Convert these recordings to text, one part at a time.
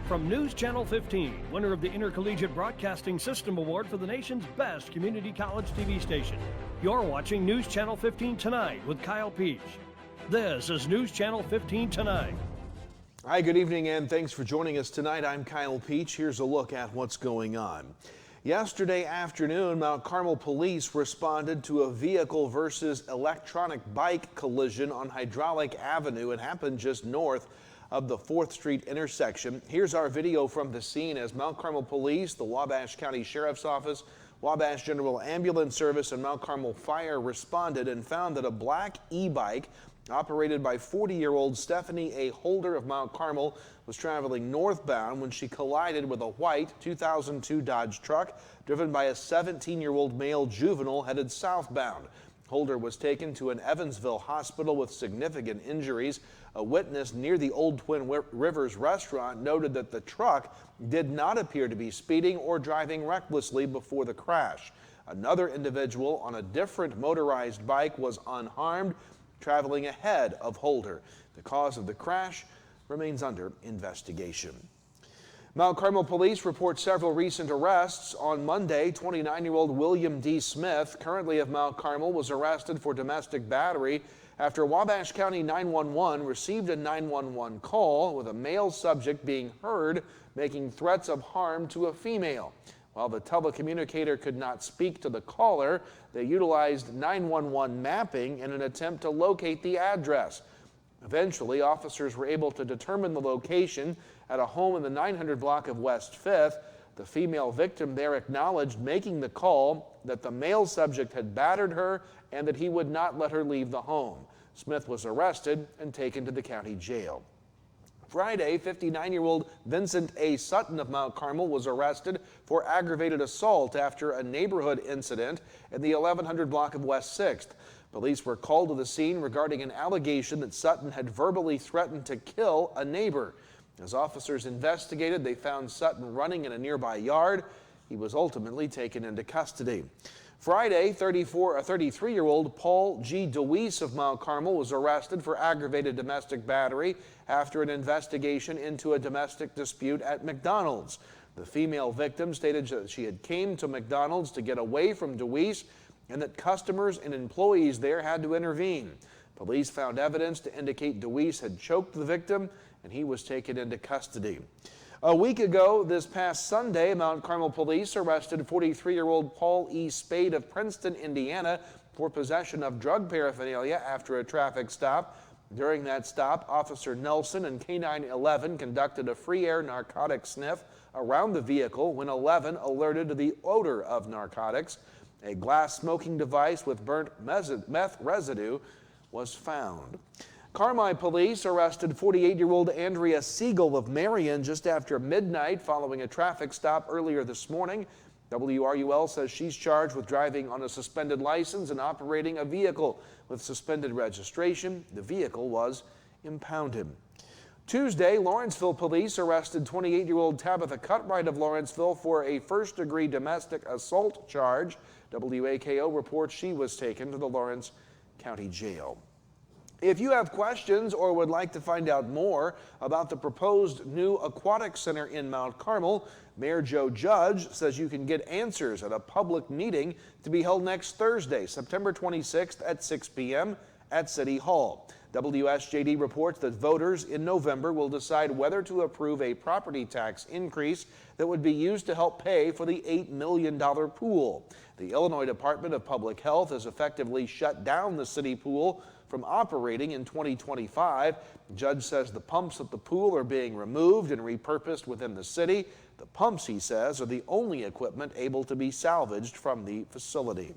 From News Channel 15, winner of the Intercollegiate Broadcasting System Award for the nation's best community college TV station, you're watching News Channel 15 Tonight with Kyle Peach. This is News Channel 15 Tonight. Hi, good evening, and thanks for joining us tonight. I'm Kyle Peach. Here's a look at what's going on. Yesterday afternoon, Mount Carmel police responded to a vehicle versus electronic bike collision on Hydraulic Avenue. It happened just north of the 4th Street intersection. Here's our video from the scene as Mount Carmel Police, the Wabash County Sheriff's Office, Wabash General Ambulance Service, and Mount Carmel Fire responded and found that a black e-bike operated by 40-year-old Stephanie A. Holder of Mount Carmel was traveling northbound when she collided with a white 2002 Dodge truck driven by a 17-year-old male juvenile headed southbound. Holder was taken to an Evansville hospital with significant injuries. A witness near the Old Twin Rivers restaurant noted that the truck did not appear to be speeding or driving recklessly before the crash. Another individual on a different motorized bike was unharmed, traveling ahead of Holder. The cause of the crash remains under investigation. Mount Carmel police report several recent arrests. On Monday, 29-year-old William D. Smith, currently of Mount Carmel, was arrested for domestic battery after Wabash County 911 received a 911 call with a male subject being heard making threats of harm to a female. While the telecommunicator could not speak to the caller, they utilized 911 mapping in an attempt to locate the address. Eventually, officers were able to determine the location at a home in the 900 block of West 5th. The female victim there acknowledged making the call, that the male subject had battered her and that he would not let her leave the home. Smith was arrested and taken to the county jail. Friday, 59-year-old Vincent A. Sutton of Mount Carmel was arrested for aggravated assault after a neighborhood incident in the 1100 block of West 6th. Police were called to the scene regarding an allegation that Sutton had verbally threatened to kill a neighbor. As officers investigated, they found Sutton running in a nearby yard. He was ultimately taken into custody. Friday, 33-year-old Paul G. DeWeese of Mount Carmel was arrested for aggravated domestic battery after an investigation into a domestic dispute at McDonald's. The female victim stated that she had came to McDonald's to get away from DeWeese and that customers and employees there had to intervene. Police found evidence to indicate DeWeese had choked the victim and he was taken into custody. A week ago, this past Sunday, Mount Carmel police arrested 43-year-old Paul E. Spade of Princeton, Indiana, for possession of drug paraphernalia after a traffic stop. During that stop, Officer Nelson and K-9 11 conducted a free air narcotic sniff around the vehicle when 11 alerted to the odor of narcotics. A glass smoking device with burnt meth residue was found. Carmi police arrested 48-year-old Andrea Siegel of Marion just after midnight following a traffic stop earlier this morning. WRUL says she's charged with driving on a suspended license and operating a vehicle with suspended registration. The vehicle was impounded. Tuesday, Lawrenceville police arrested 28-year-old Tabitha Cutright of Lawrenceville for a first-degree domestic assault charge. WAKO reports she was taken to the Lawrence County Jail. If you have questions or would like to find out more about the proposed new aquatic center in Mount Carmel, Mayor Joe Judge says you can get answers at a public meeting to be held next Thursday, September 26th at 6 p.m. at City Hall. WSJD reports that voters in November will decide whether to approve a property tax increase that would be used to help pay for the $8 million pool. The Illinois Department of Public Health has effectively shut down the city pool from operating in 2025. The judge says the pumps at the pool are being removed and repurposed within the city. The pumps, he says, are the only equipment able to be salvaged from the facility.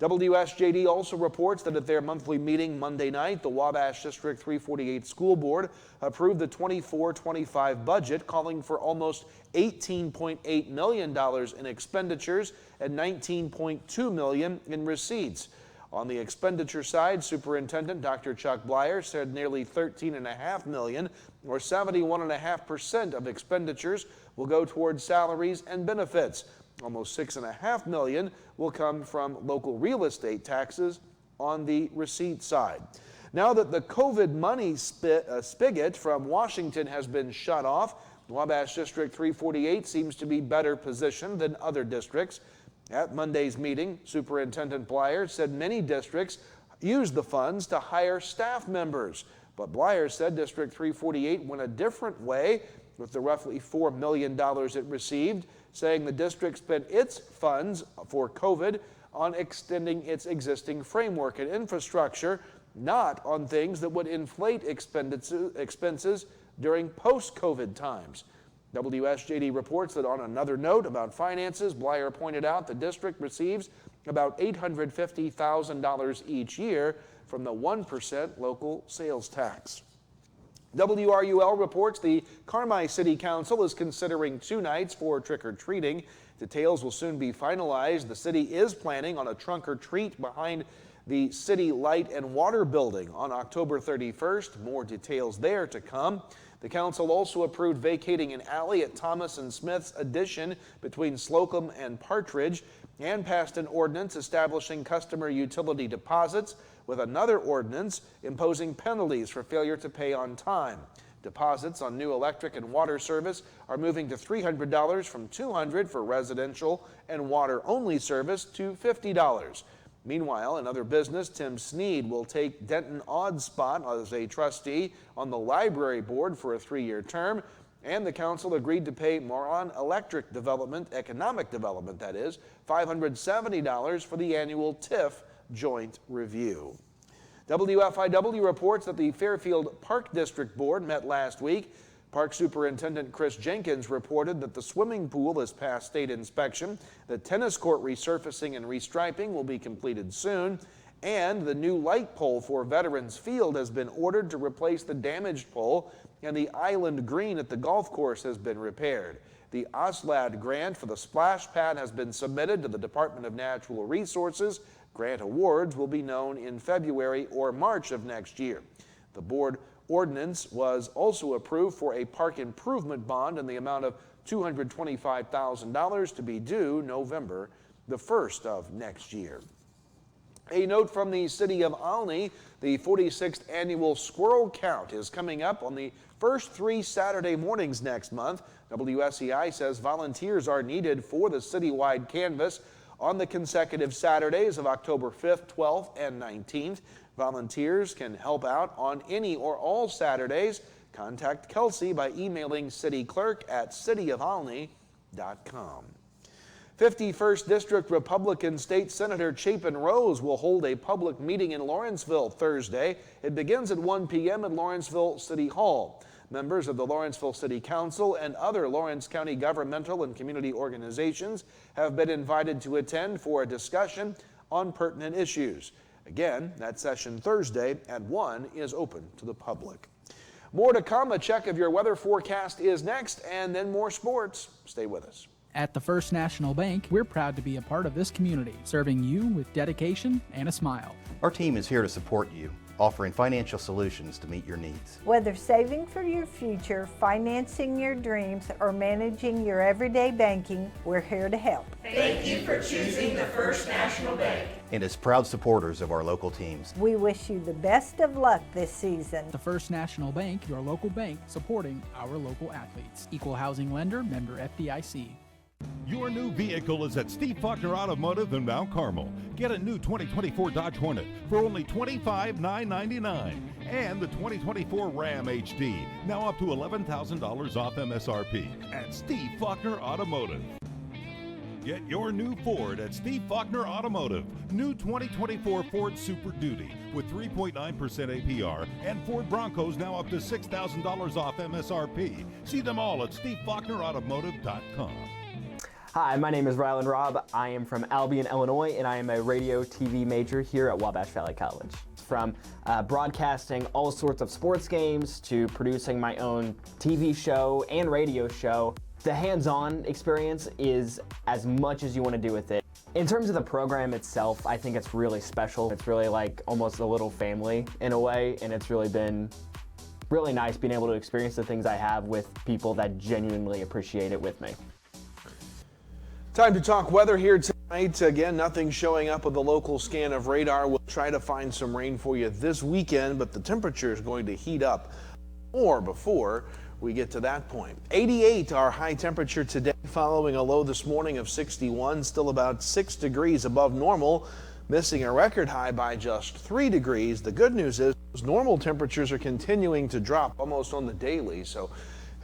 WSJD also reports that at their monthly meeting Monday night, the Wabash District 348 School Board approved the 24-25 budget, calling for almost $18.8 million in expenditures and $19.2 million in receipts. On the expenditure side, Superintendent Dr. Chuck Blyer said nearly $13.5 million, or 71.5% of expenditures, will go towards salaries and benefits. Almost $6.5 million will come from local real estate taxes on the receipt side. Now that the COVID money spigot from Washington has been shut off, Wabash District 348 seems to be better positioned than other districts. At Monday's meeting, Superintendent Blyer said many districts use the funds to hire staff members. But Blyer said District 348 went a different way with the roughly $4 million it received, saying the district spent its funds for COVID on extending its existing framework and infrastructure, not on things that would inflate expenses during post-COVID times. WSJD reports that on another note about finances, Blyer pointed out the district receives about $850,000 each year from the 1% local sales tax. WRUL reports the Carmi City Council is considering 2 nights for trick-or-treating. Details will soon be finalized. The city is planning on a trunk-or-treat behind the City Light and Water Building on October 31st. More details there to come. The council also approved vacating an alley at Thomas and Smith's addition between Slocum and Partridge and passed an ordinance establishing customer utility deposits, with another ordinance imposing penalties for failure to pay on time. Deposits on new electric and water service are moving to $300 from $200 for residential and water-only service to $50. Meanwhile, in other business, Tim Sneed will take Denton Odd's spot as a trustee on the library board for a 3-year term, and the council agreed to pay Moron Electric Economic Development, that is, $570 for the annual TIF joint review. WFIW reports that the Fairfield Park District Board met last week. Park Superintendent Chris Jenkins reported that the swimming pool has passed state inspection, the tennis court resurfacing and restriping will be completed soon, and the new light pole for Veterans Field has been ordered to replace the damaged pole, and the island green at the golf course has been repaired. The OSLAD grant for the splash pad has been submitted to the Department of Natural Resources. Grant awards will be known in February or March of next year. The board ordinance was also approved for a park improvement bond in the amount of $225,000 to be due November the 1st of next year. A note from the city of Olney, the 46th annual squirrel count is coming up on the first 3 Saturday mornings next month. WSEI says volunteers are needed for the citywide canvass on the consecutive Saturdays of October 5th, 12th, and 19th. Volunteers can help out on any or all Saturdays. Contact Kelsey by emailing cityclerk@cityofolney.com. 51st District Republican State Senator Chapin Rose will hold a public meeting in Lawrenceville Thursday. It begins at 1 p.m. at Lawrenceville City Hall. Members of the Lawrenceville City Council and other Lawrence County governmental and community organizations have been invited to attend for a discussion on pertinent issues. Again, that session Thursday at 1 is open to the public. More to come. A check of your weather forecast is next, and then more sports. Stay with us. At the First National Bank, we're proud to be a part of this community, serving you with dedication and a smile. Our team is here to support you, offering financial solutions to meet your needs. Whether saving for your future, financing your dreams, or managing your everyday banking, we're here to help. Thank you for choosing the First National Bank. And as proud supporters of our local teams, we wish you the best of luck this season. The First National Bank, your local bank, supporting our local athletes. Equal housing lender, member FDIC. Your new vehicle is at Steve Faulkner Automotive in Mount Carmel. Get a new 2024 Dodge Hornet for only $25,999 and the 2024 Ram HD, now up to $11,000 off MSRP at Steve Faulkner Automotive. Get your new Ford at Steve Faulkner Automotive. New 2024 Ford Super Duty with 3.9% APR and Ford Broncos now up to $6,000 off MSRP. See them all at SteveFaulknerAutomotive.com. Hi, my name is Rylan Robb. I am from Albion, Illinois, and I am a radio TV major here at Wabash Valley College. From broadcasting all sorts of sports games to producing my own TV show and radio show, the hands-on experience is as much as you want to do with it. In terms of the program itself, I think it's really special. It's really like almost a little family in a way, and it's really been really nice being able to experience the things I have with people that genuinely appreciate it with me. Time to talk weather here today. Again, nothing showing up with the local scan of radar. We'll try to find some rain for you this weekend, but the temperature is going to heat up more before we get to that point. 88 our high temperature today, following a low this morning of 61, still about 6 degrees above normal, missing a record high by just 3 degrees. The good news is normal temperatures are continuing to drop almost on the daily, so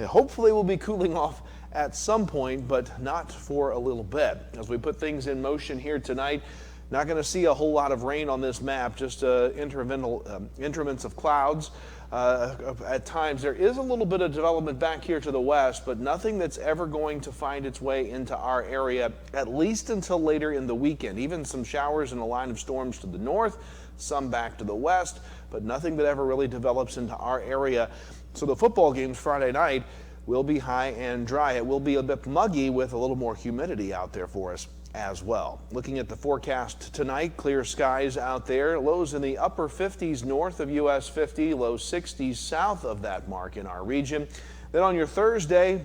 hopefully we'll be cooling off at some point, but not for a little bit. As we put things in motion here tonight, not going to see a whole lot of rain on this map, just increments of clouds. At times there is a little bit of development back here to the west, but nothing that's ever going to find its way into our area, at least until later in the weekend. Even some showers and a line of storms to the north, some back to the west, but nothing that ever really develops into our area. So the football games Friday night will be high and dry. It will be a bit muggy with a little more humidity out there for us as well. Looking at the forecast tonight, clear skies out there. Lows in the upper 50s north of US 50, low 60s south of that mark in our region. Then on your Thursday,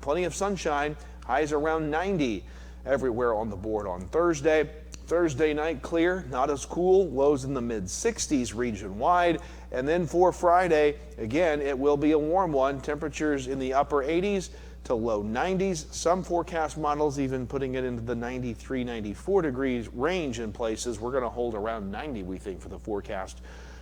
plenty of sunshine, highs around 90 everywhere on the board on Thursday. Thursday night clear, not as cool, lows in the mid 60s region wide. And then for Friday, again, it will be a warm one. Temperatures in the upper 80s to low 90s. Some forecast models even putting it into the 93, 94 degrees range in places. We're going to hold around 90, we think, for the forecast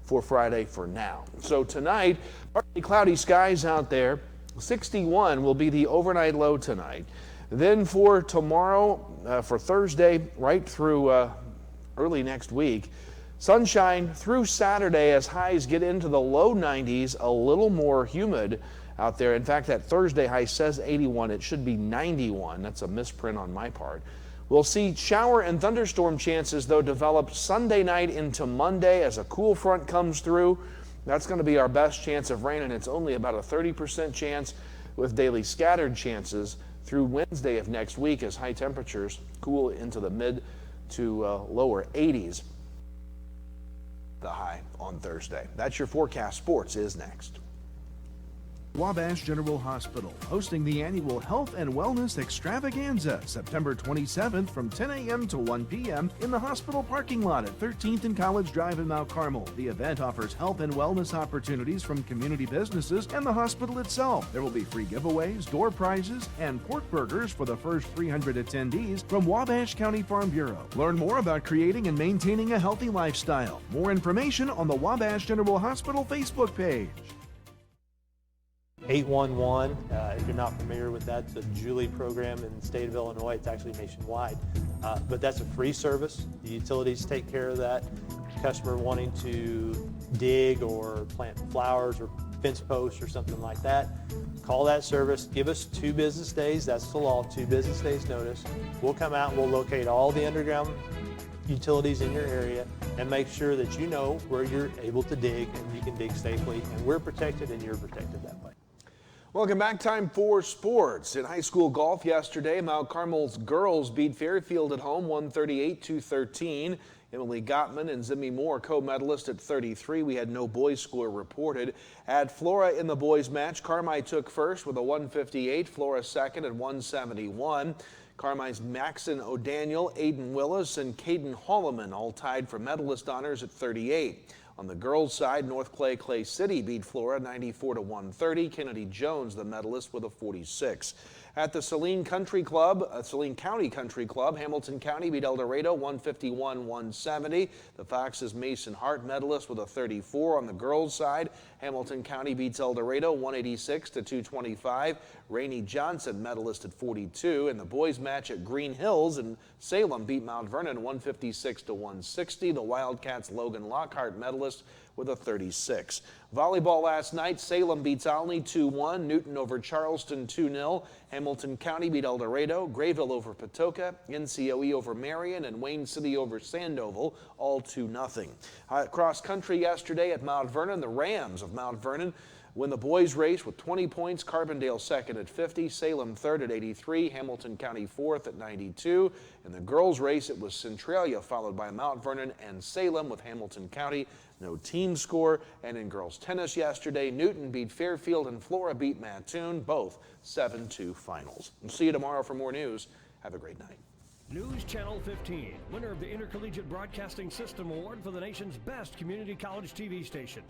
for Friday for now. So tonight, partly cloudy skies out there. 61 will be the overnight low tonight. Then for tomorrow, for Thursday, right through early next week, sunshine through Saturday as highs get into the low 90s, a little more humid out there. In fact, that Thursday high says 81. It should be 91. That's a misprint on my part. We'll see shower and thunderstorm chances, though, develop Sunday night into Monday as a cool front comes through. That's going to be our best chance of rain, and it's only about a 30% chance with daily scattered chances through Wednesday of next week as high temperatures cool into the mid to lower 80s. The high on Thursday. That's your forecast. Sports is next. Wabash General Hospital hosting the annual Health and Wellness Extravaganza September 27th from 10 a.m. to 1 p.m. in the hospital parking lot at 13th and College Drive in Mount Carmel. The event offers health and wellness opportunities from community businesses and the hospital itself. There will be free giveaways, door prizes, and pork burgers for the first 300 attendees from Wabash County Farm Bureau. Learn more about creating and maintaining a healthy lifestyle. More information on the Wabash General Hospital Facebook page. 811, if you're not familiar with that, it's a Julie program in the state of Illinois. It's actually nationwide, but that's a free service. The utilities take care of that. Customer wanting to dig or plant flowers or fence posts or something like that, call that service. Give us 2 business days. That's the law, 2 business days notice. We'll come out and we'll locate all the underground utilities in your area and make sure that you know where you're able to dig and you can dig safely, and we're protected and you're protected that way. Welcome back. Time for sports. In high school golf yesterday, Mount Carmel's girls beat Fairfield at home 138-13. Emily Gottman and Zimmy Moore co-medalist at 33. We had no boys score reported. At Flora in the boys match, Carmi took first with a 158, Flora second at 171. Carmi's Maxon O'Daniel, Aiden Willis, and Caden Holloman all tied for medalist honors at 38. On the girls' side, North Clay City beat Flora 94-130. Kennedy Jones, the medalist, with a 46. At the Saline County Country Club, Hamilton County beat El Dorado 151-170. The Fox's Mason Hart, medalist, with a 34. On the girls' side, Hamilton County beats El Dorado 186-225. Rainey Johnson, medalist, at 42. And the boys' match at Green Hills in Salem beat Mount Vernon 156-160. The Wildcats' Logan Lockhart, medalist, with a 36. Volleyball last night, Salem beats Olney 2-1, Newton over Charleston 2-0, Hamilton County beat El Dorado, Grayville over Patoka, NCOE over Marion, and Wayne City over Sandoval, all 2-0. Cross country yesterday at Mount Vernon, the Rams of Mount Vernon win the boys race with 20 points, Carbondale second at 50, Salem third at 83, Hamilton County fourth at 92. In the girls race, it was Centralia followed by Mount Vernon and Salem with Hamilton County. No team score. And in girls tennis yesterday, Newton beat Fairfield and Flora beat Mattoon, both 7-2 finals. We'll see you tomorrow for more news. Have a great night. News Channel 15, winner of the Intercollegiate Broadcasting System Award for the nation's best community college TV station.